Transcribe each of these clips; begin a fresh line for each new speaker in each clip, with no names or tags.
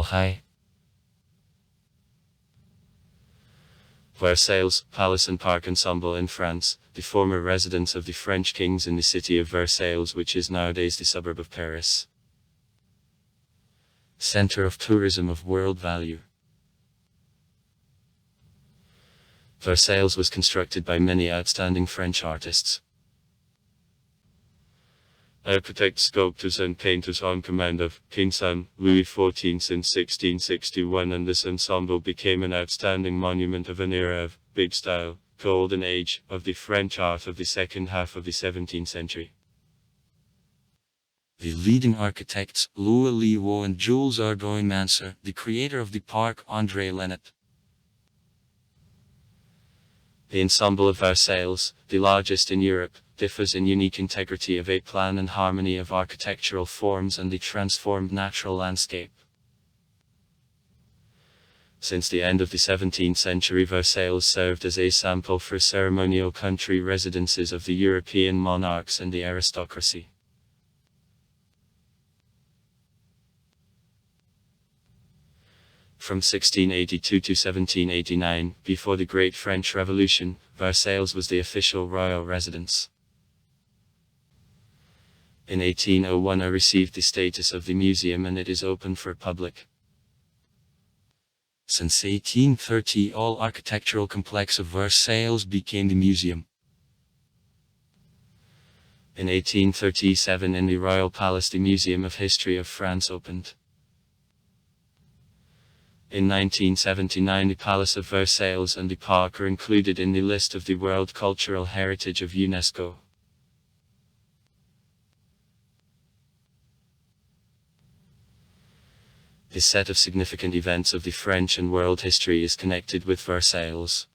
Hi. Versailles, Palace and Park Ensemble in France, the former residence of the French kings in the city of Versailles, which is nowadays the suburb of Paris. Center of tourism of world value. Versailles was constructed by many outstanding French artists. Architects, sculptors and painters on command of King Louis XIV since 1661, and this ensemble became an outstanding monument of an era of big style, golden age, of the French art of the second half of the 17th century. The leading architects, Louis Leroy and Jules Ardoin-Manser, the creator of the park, André Lennet. The ensemble of Versailles, the largest in Europe, differs in unique integrity of a plan and harmony of architectural forms and the transformed natural landscape. Since the end of the 17th century, Versailles served as a sample for ceremonial country residences of the European monarchs and the aristocracy. From 1682 to 1789, before the Great French Revolution, Versailles was the official royal residence. In 1801 it received the status of the museum and it is open for public. Since 1830 all architectural complex of Versailles became the museum. In 1837 in the Royal Palace the Museum of History of France opened. In 1979 the Palace of Versailles and the park are included in the list of the World Cultural Heritage of UNESCO. This set of significant events of the French and world history is connected with Versailles.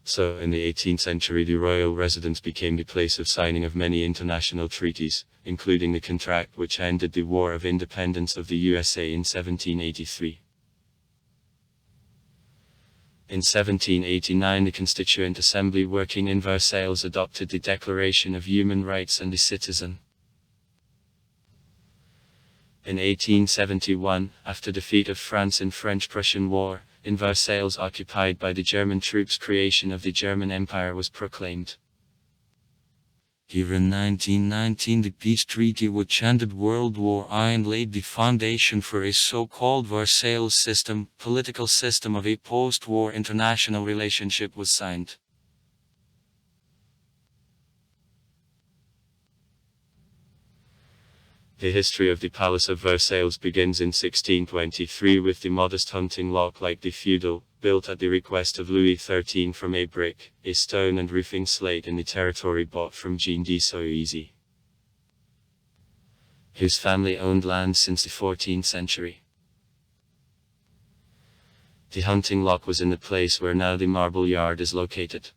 So, in the 18th century the royal residence became the place of signing of many international treaties, including the contract which ended the War of Independence of the USA in 1783. In 1789 the Constituent Assembly working in Versailles adopted the Declaration of Human Rights and the Citizen. In 1871, after defeat of France in French-Prussian War, in Versailles occupied by the German troops, creation of the German Empire was proclaimed. Here in 1919 the peace treaty which ended World War I and laid the foundation for a so-called Versailles system, political system of a post-war international relationship was signed. The history of the Palace of Versailles begins in 1623 with the modest hunting lock like the feudal, built at the request of Louis XIII from a brick, a stone and roofing slate in the territory bought from Jean de Soisy, whose family owned land since the 14th century. The hunting lock was in the place where now the marble yard is located.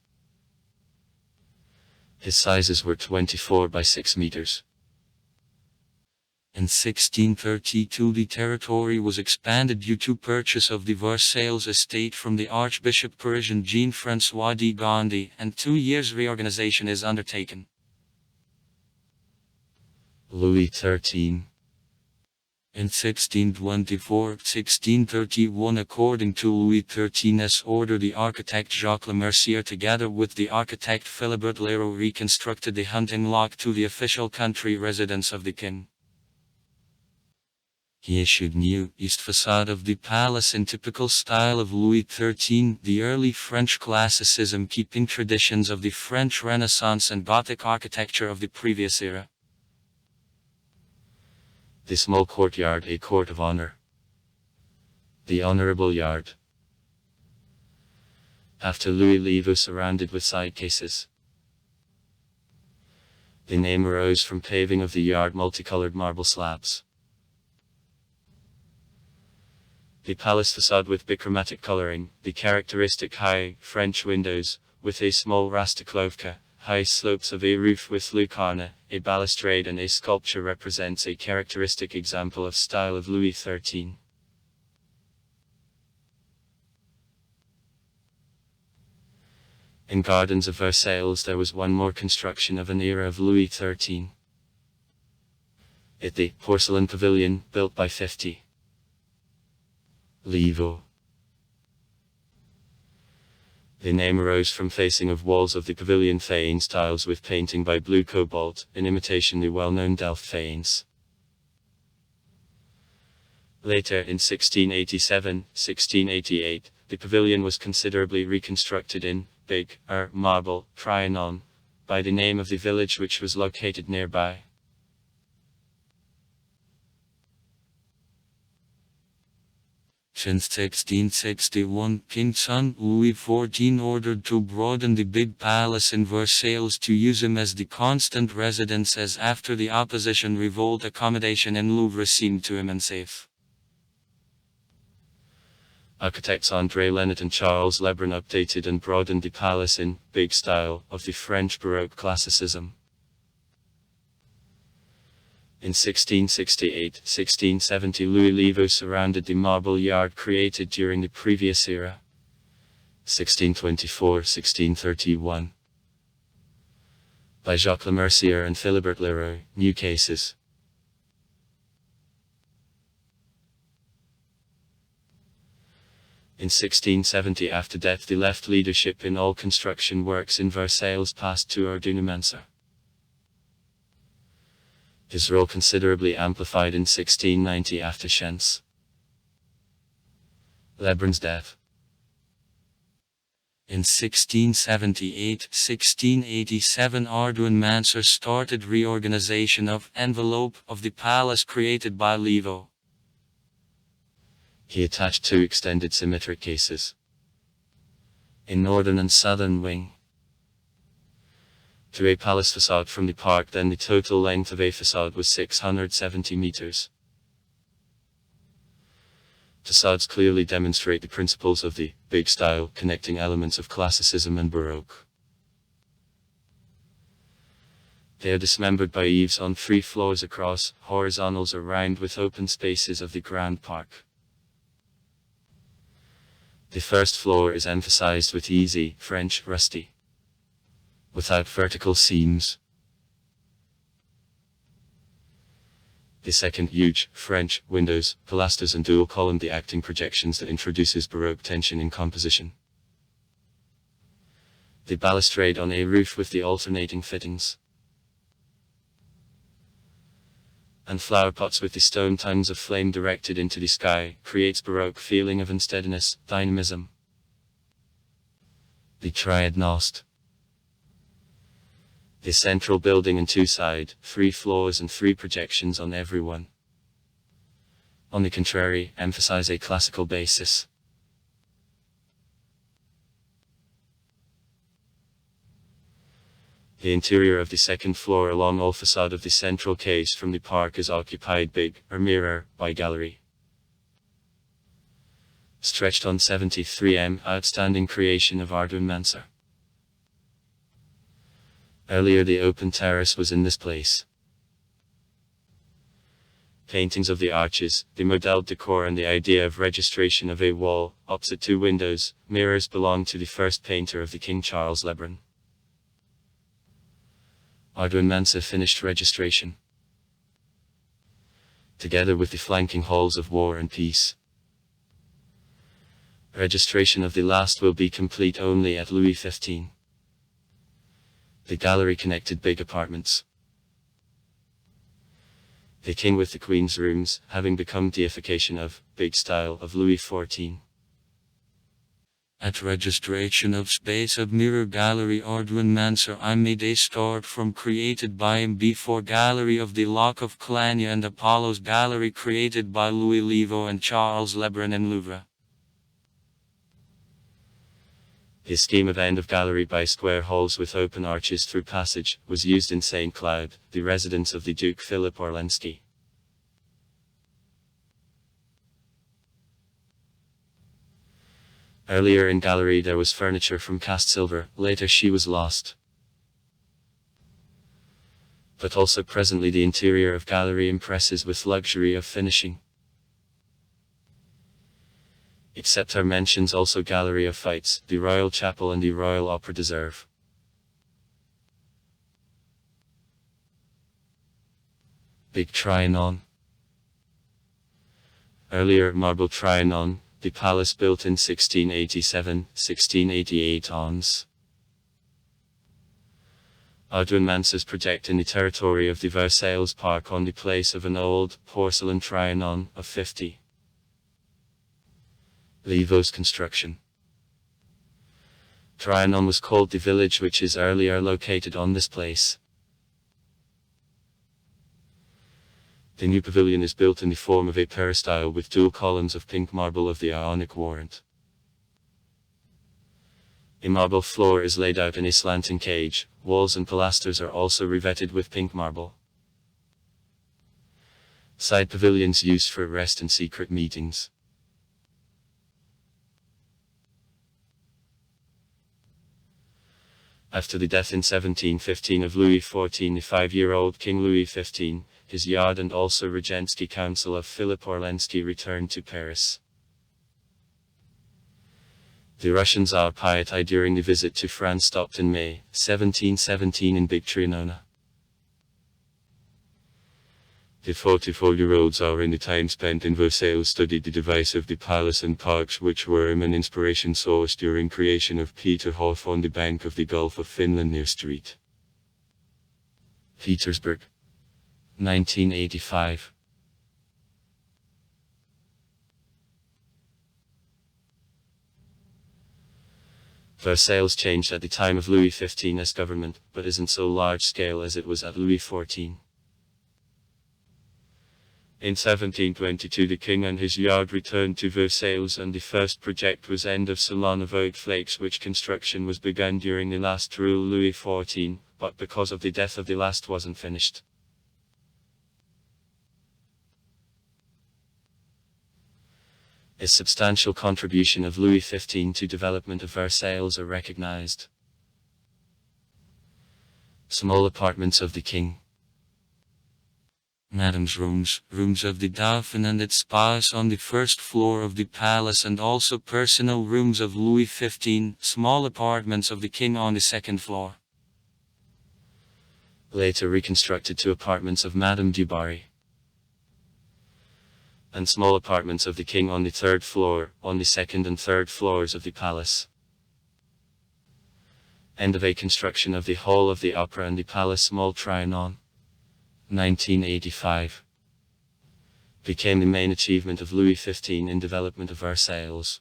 His sizes were 24 by 6 meters. In 1632 the territory was expanded due to purchase of the Versailles estate from the Archbishop Parisian Jean-François de Gondi, and 2 years reorganization is undertaken. Louis XIII. In 1624-1631 according to Louis XIII's order the architect Jacques Lemercier together with the architect Philibert Leroux reconstructed the hunting lock to the official country residence of the king. He issued new east facade of the palace in typical style of Louis XIII, the early French classicism keeping traditions of the French Renaissance and Gothic architecture of the previous era. The small courtyard, a court of honor. The honorable yard. After Louis Leroux surrounded with side cases. The name arose from paving of the yard multicolored marble slabs. The palace facade with bichromatic coloring, the characteristic high, French windows, with a small rastaklovka, high slopes of a roof with lucarne, a balustrade and a sculpture represents a characteristic example of style of Louis XIII. In gardens of Versailles there was one more construction of an era of Louis XIII. It the porcelain pavilion, built by 50. Livo. The name arose from facing of walls of the pavilion faience tiles with painting by blue cobalt, in imitation the well-known Delft faience. Later in 1687-1688, the pavilion was considerably reconstructed in big marble Trianon, by the name of the village which was located nearby.
Since 1661, King son Louis XIV ordered to broaden the big palace in Versailles to use him as the constant residence, as after the opposition revolt accommodation in Louvre seemed to him unsafe.
Architects André Lenet and Charles Lebrun updated and broadened the palace in big style of the French Baroque classicism. In 1668-1670, Louis Livo surrounded the marble yard created during the previous era. 1624-1631. By Jacques Lemercier and Philibert Leroy, new cases. In 1670, after death, the left leadership in all construction works in Versailles passed to ordonnanceur. His role considerably amplified in 1690 after Chance. Lebrun's death.
In 1678-1687, ordonnanceur started reorganization of envelope of the palace created by Livo.
He attached two extended symmetric cases in northern and southern wing to a palace facade from the park. Then the total length of a facade was 670 meters. Facades clearly demonstrate the principles of the big style, connecting elements of classicism and Baroque. They are dismembered by eaves on 3 floors across, horizontals around with open spaces of the Grand Park. The first floor is emphasized with easy, French, rusty, without vertical seams. The second, huge, French, windows, pilasters and dual column, the acting projections that introduces Baroque tension in composition. The balustrade on a roof with the alternating fittings. And flower pots with the stone tongues of flame directed into the sky, creates Baroque feeling of unsteadiness, dynamism. The triad nost. The central building and 2 side, 3 floors and 3 projections on every one. On the contrary, emphasize a classical basis. The interior of the second floor along all facade of the central case from the park is occupied big, mirror, by gallery. Stretched on 73 m, outstanding creation of ordonnanceur. Earlier the open terrace was in this place. Paintings of the arches, the model decor and the idea of registration of a wall, opposite 2 windows, mirrors belong to the first painter of the King Charles Lebrun. Ordonnanceur finished registration, together with the flanking halls of War and Peace. Registration of the last will be complete only at Louis XV. The gallery connected big apartments. The King with the Queen's rooms, having become deification of big style of Louis XIV.
At registration of space of mirror gallery ordonnanceur, I made a start from created by him before gallery of the Lock of Clagna and Apollo's gallery created by Louis Livo and Charles Lebrun in Louvre.
His scheme of end of gallery by square halls with open arches through passage, was used in St. Cloud, the residence of the Duke Philip Orlensky. Earlier in gallery there was furniture from cast silver, later she was lost. But also presently the interior of gallery impresses with luxury of finishing. Except our mentions also gallery of fights, the Royal Chapel and the Royal Opera deserve. Big Trianon. Earlier marble Trianon, the palace built in 1687-1688 ons. Ardouin Mansa's project in the territory of the Versailles Park on the place of an old, porcelain Trianon of 50. Levos construction. Trianon was called the village which is earlier located on this place. The new pavilion is built in the form of a peristyle with dual columns of pink marble of the Ionic warrant. A marble floor is laid out in a slanting cage, walls and pilasters are also revetted with pink marble. Side pavilions used for rest and secret meetings. After the death in 1715 of Louis XIV, the 5-year-old King Louis XV, his yard and also Regentsky Council of Philip Orlensky returned to Paris. The Russian Tsar Piotr I during the visit to France stopped in May 1717 in Big Trianon. The 44-year-old Tsar in the time spent in Versailles studied the device of the palace and parks which were him an inspiration source during creation of Peterhof on the bank of the Gulf of Finland near St. Petersburg. 1985. Versailles changed at the time of Louis XV's government, but isn't so large scale as it was at Louis XIV. In 1722 the king and his yard returned to Versailles and the first project was end of Salon of Oak Flakes which construction was begun during the last rule Louis XIV, but because of the death of the last wasn't finished. A substantial contribution of Louis XV to development of Versailles are recognized. Small apartments of the king.
Madame's rooms of the Dauphin and its spas on the first floor of the palace and also personal rooms of Louis XV, small apartments of the king on the second floor.
Later reconstructed to apartments of Madame du Barry. And small apartments of the king on the third floor, on the second and third floors of the palace. End of a construction of the Hall of the Opera and the Palace Small Trianon. 1985. Became the main achievement of Louis XV in development of Versailles.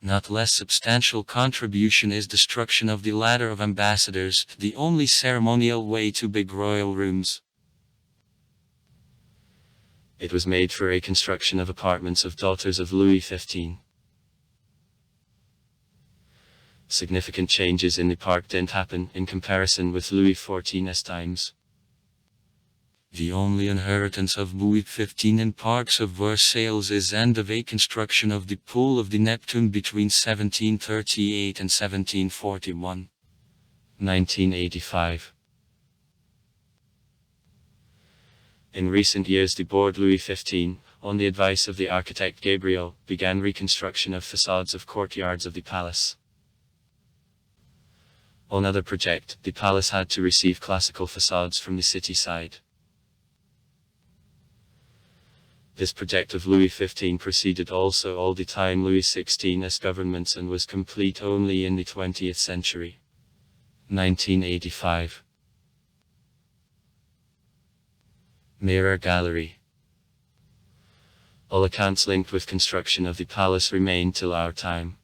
Not less substantial contribution is destruction of the Ladder of Ambassadors, the only ceremonial way to big royal rooms.
It was made for a construction of apartments of daughters of Louis XV. Significant changes in the park didn't happen in comparison with Louis XIV's times.
The only inheritance of Louis XV in parks of Versailles is end of a construction of the Pool of the Neptune between 1738 and 1741.
1985. In recent years the board Louis XV, on the advice of the architect Gabriel, began reconstruction of facades of courtyards of the palace. On other project, the palace had to receive classical facades from the city side. This project of Louis XV proceeded also all the time Louis XV's governments and was complete only in the 20th century. 1985. Mirror Gallery. All accounts linked with construction of the palace remain till our time.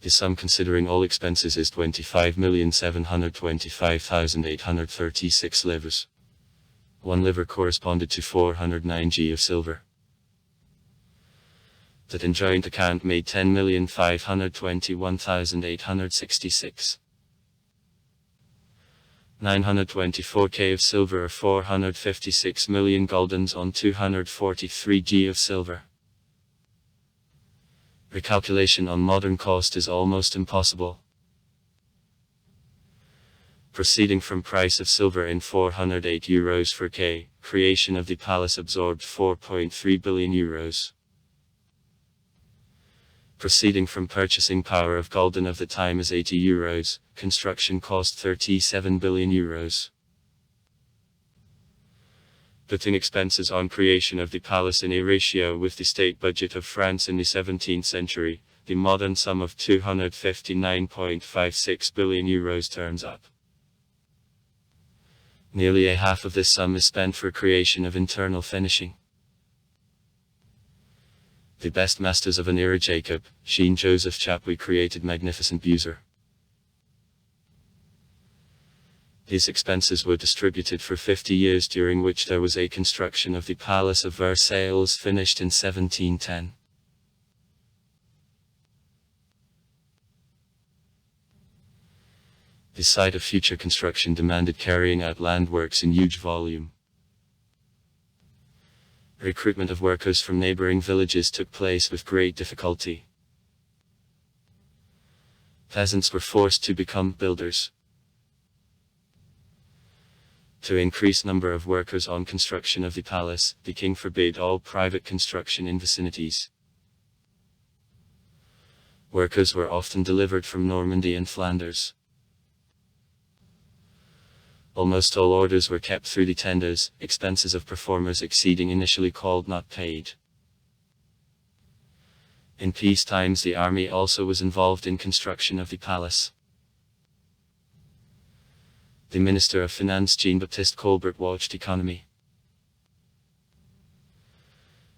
The sum considering all expenses is 25,725,836 livres. 1 livre corresponded to 409 g of silver. That in joint account made 10,521,866. 924 k of silver or 456 million guldens on 243 g of silver. Recalculation on modern cost is almost impossible. Proceeding from price of silver in 408 euros for k, creation of the palace absorbed 4.3 billion euros. Proceeding from purchasing power of Gulden of the time as €80, construction cost €37 billion. Putting expenses on creation of the palace in a ratio with the state budget of France in the 17th century, the modern sum of €259.56 billion turns up. Nearly a half of this sum is spent for creation of internal finishing. The best masters of an era, Jacob, Jean Joseph Chapuis, created magnificent Buser. These expenses were distributed for 50 years, during which there was a construction of the Palace of Versailles finished in 1710. The site of future construction demanded carrying out land works in huge volume. Recruitment of workers from neighboring villages took place with great difficulty. Peasants were forced to become builders. To increase number of workers on construction of the palace, the king forbade all private construction in vicinities. Workers were often delivered from Normandy and Flanders. Almost all orders were kept through the tenders, expenses of performers exceeding initially called not paid. In peace times the army also was involved in construction of the palace. The Minister of Finance Jean-Baptiste Colbert watched economy.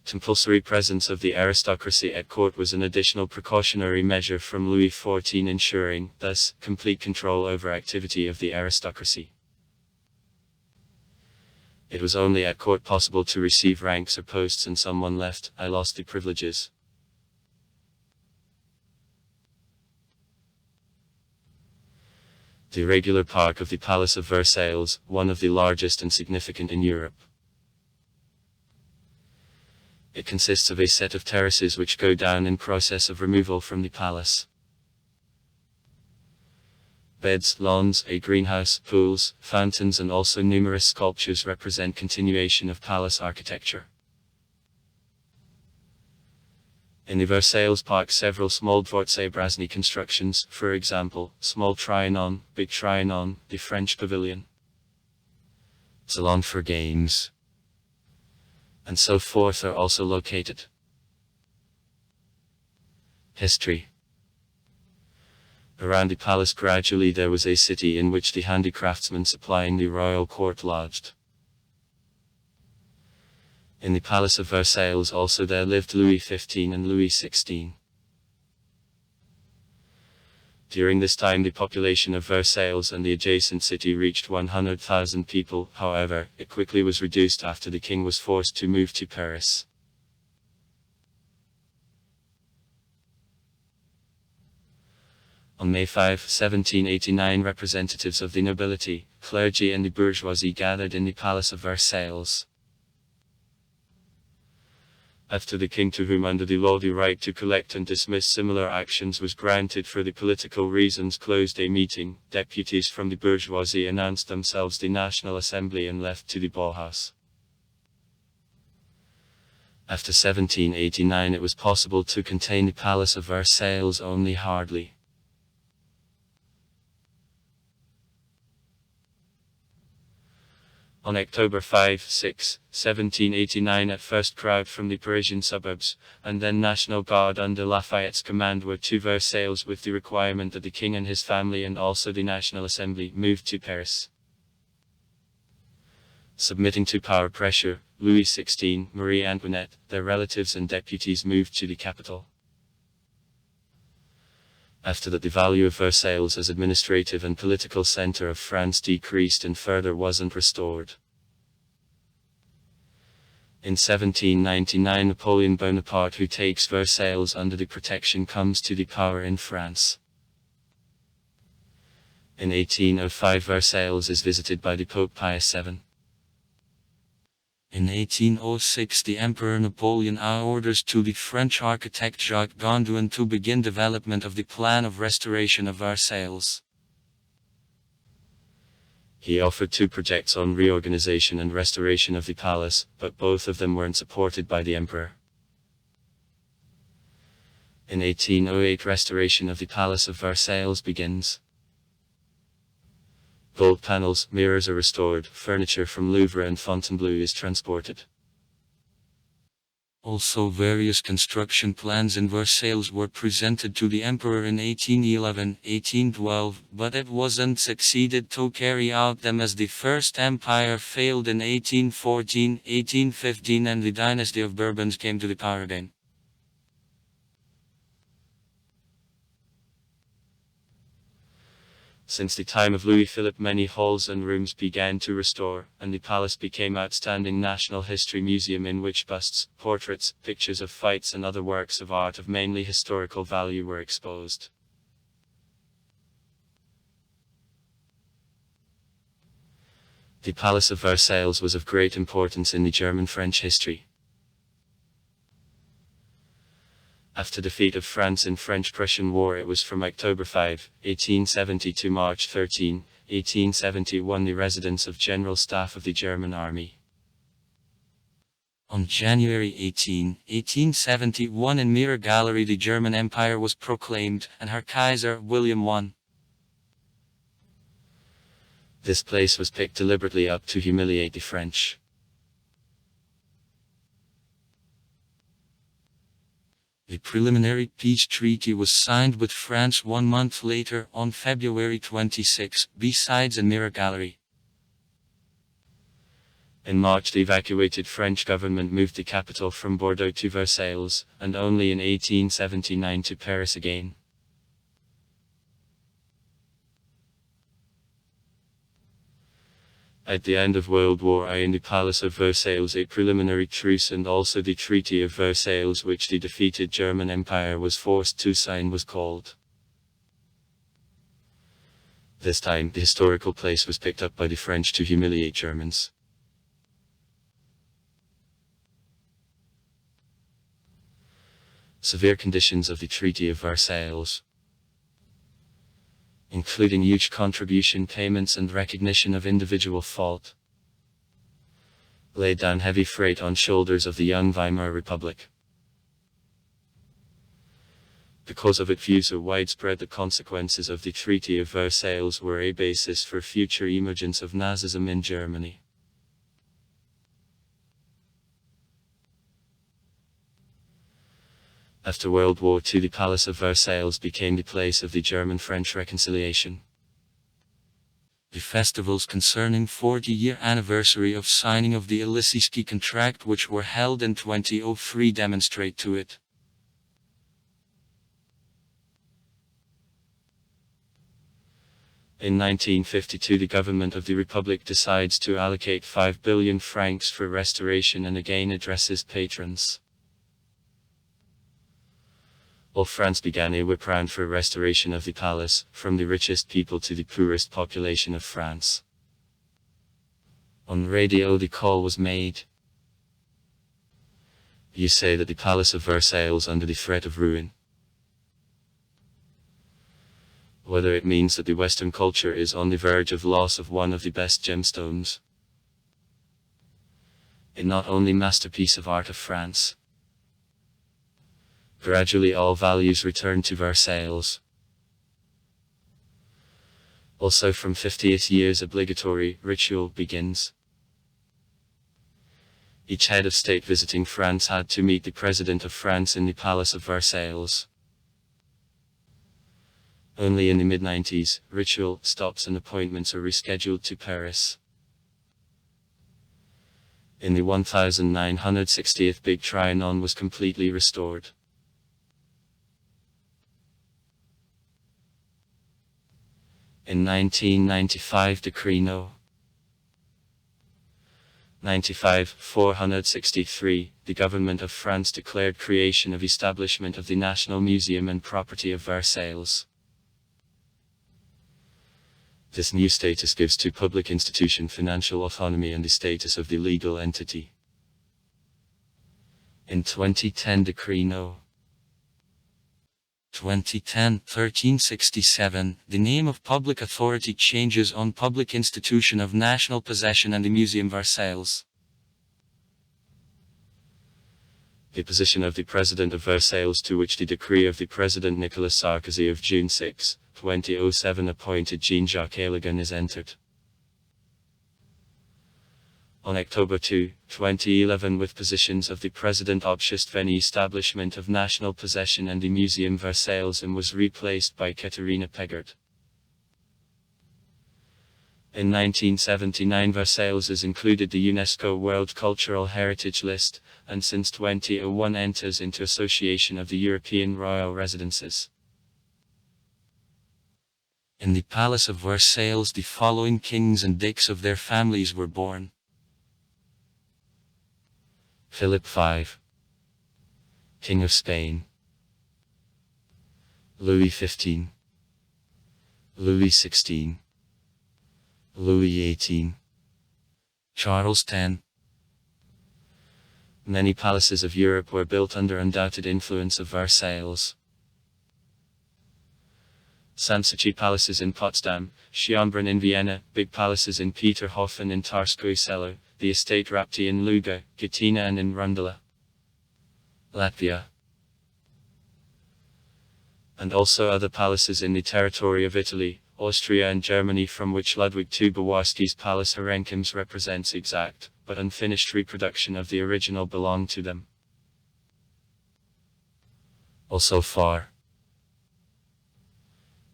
Compulsory presence of the aristocracy at court was an additional precautionary measure from Louis XIV, ensuring, thus, complete control over activity of the aristocracy. It was only at court possible to receive ranks or posts, and someone left, I lost the privileges. The irregular park of the Palace of Versailles, one of the largest and significant in Europe. It consists of a set of terraces which go down in process of removal from the palace. Beds, lawns, a greenhouse, pools, fountains, and also numerous sculptures represent continuation of palace architecture. In the Versailles Park several small dvorce-brasny constructions, for example, Small Trianon, Big Trianon, the French Pavilion, Salon for Games, and so forth, are also located. History. Around the palace gradually there was a city in which the handicraftsmen supplying the royal court lodged. In the Palace of Versailles also there lived Louis XV and Louis XVI. During this time the population of Versailles and the adjacent city reached 100,000 people, however, it quickly was reduced after the king was forced to move to Paris. On May 5, 1789, representatives of the nobility, clergy and the bourgeoisie gathered in the Palace of Versailles. After the king, to whom under the law the right to collect and dismiss similar actions was granted for the political reasons, closed a meeting, deputies from the bourgeoisie announced themselves the National Assembly and left to the Bauhaus. After 1789 it was possible to contain the Palace of Versailles only hardly. On October 5-6, 1789 at first crowd from the Parisian suburbs, and then National Guard under Lafayette's command were to Versailles with the requirement that the king and his family and also the National Assembly moved to Paris. Submitting to power pressure, Louis XVI, Marie Antoinette, their relatives and deputies moved to the capital. After that the value of Versailles as administrative and political center of France decreased and further wasn't restored. In 1799 Napoleon Bonaparte, who takes Versailles under the protection, comes to the power in France. In 1805 Versailles is visited by the Pope Pius VII.
In 1806 the Emperor Napoleon orders to the French architect Jacques Gondouin to begin development of the plan of restoration of Versailles.
He offered two projects on reorganization and restoration of the palace, but both of them weren't supported by the emperor. In 1808, restoration of the Palace of Versailles begins. Gold panels, mirrors are restored, furniture from Louvre and Fontainebleau is transported.
Also, various construction plans in Versailles were presented to the emperor in 1811, 1812, but it wasn't succeeded to carry out them as the First Empire failed in 1814, 1815 and the dynasty of Bourbons came to the power again.
Since the time of Louis Philippe, many halls and rooms began to restore, and the palace became outstanding national history museum in which busts, portraits, pictures of fights and other works of art of mainly historical value were exposed. The Palace of Versailles was of great importance in the German-French history. After defeat of France in French-Prussian War, it was from October 5, 1870 to March 13, 1871 the residence of General Staff of the German Army.
On January 18, 1871 in Mirror Gallery the German Empire was proclaimed, and her Kaiser, William I.
This place was picked deliberately up to humiliate the French.
The preliminary peace treaty was signed with France 1 month later, on February 26, besides in Mirror Gallery.
In March the evacuated French government moved the capital from Bordeaux to Versailles, and only in 1879 to Paris again. At the end of World War I in the Palace of Versailles a preliminary truce and also the Treaty of Versailles which the defeated German Empire was forced to sign was called. This time the historical place was picked up by the French to humiliate Germans. Severe conditions of the Treaty of Versailles, including huge contribution payments and recognition of individual fault, laid down heavy freight on shoulders of the young Weimar Republic. Because of its views so widespread, the consequences of the Treaty of Versailles were a basis for future emergence of Nazism in Germany. After World War II, the Palace of Versailles became the place of the German-French reconciliation.
The festivals concerning 40-year anniversary of signing of the Elysseeski Contract which were held in 2003 demonstrate to it.
In 1952 the government of the Republic decides to allocate 5 billion francs for restoration and again addresses patrons. All France began a whip round for restoration of the palace, from the richest people to the poorest population of France. On radio the call was made. You say that the Palace of Versailles under the threat of ruin. Whether it means that the Western culture is on the verge of loss of one of the best gemstones, a not only masterpiece of art of France. Gradually all values return to Versailles. Also from 50th year's obligatory ritual begins. Each head of state visiting France had to meet the President of France in the Palace of Versailles. Only in the mid-90s, ritual stops and appointments are rescheduled to Paris. In the 1960th Big Trianon was completely restored. In 1995 Decree No. 95/463, the government of France declared creation of establishment of the National Museum and property of Versailles. This new status gives to public institution financial autonomy and the status of the legal entity. In 2010 Decree No.
2010-1367, the name of public authority changes on public institution of national possession and the Museum Versailles.
The position of the President of Versailles, to which the decree of the President Nicolas Sarkozy of June 6, 2007 appointed Jean-Jacques Aylagan, is entered. On October 2, 2011, with positions of the President Obshistaveni establishment of national possession and the Museum Versailles, and was replaced by Katerina Pegert. In 1979, Versailles is included the UNESCO World Cultural Heritage List, and since 2001 enters into Association of the European Royal Residences.
In the Palace of Versailles, the following kings and dukes of their families were born:
Philip V, King of Spain; Louis XV, Louis XVI, Louis XVIII,
Charles X.
Many palaces of Europe were built under undoubted influence of Versailles. Sanssouci palaces in Potsdam, Schönbrunn in Vienna, big palaces in Peterhofen in Tarskoe Selo, the estate Rapti in Luga, Gătina and in Rundula, Latvia, and also other palaces in the territory of Italy, Austria and Germany, from which Ludwig II Bawarski's Palace Herenkims represents exact, but unfinished reproduction of the original belonged to them.
Also far.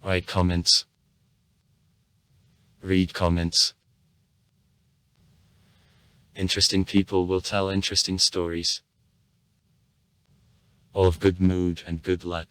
Write comments. Read comments. Interesting people will tell interesting stories.
All of good mood and good luck.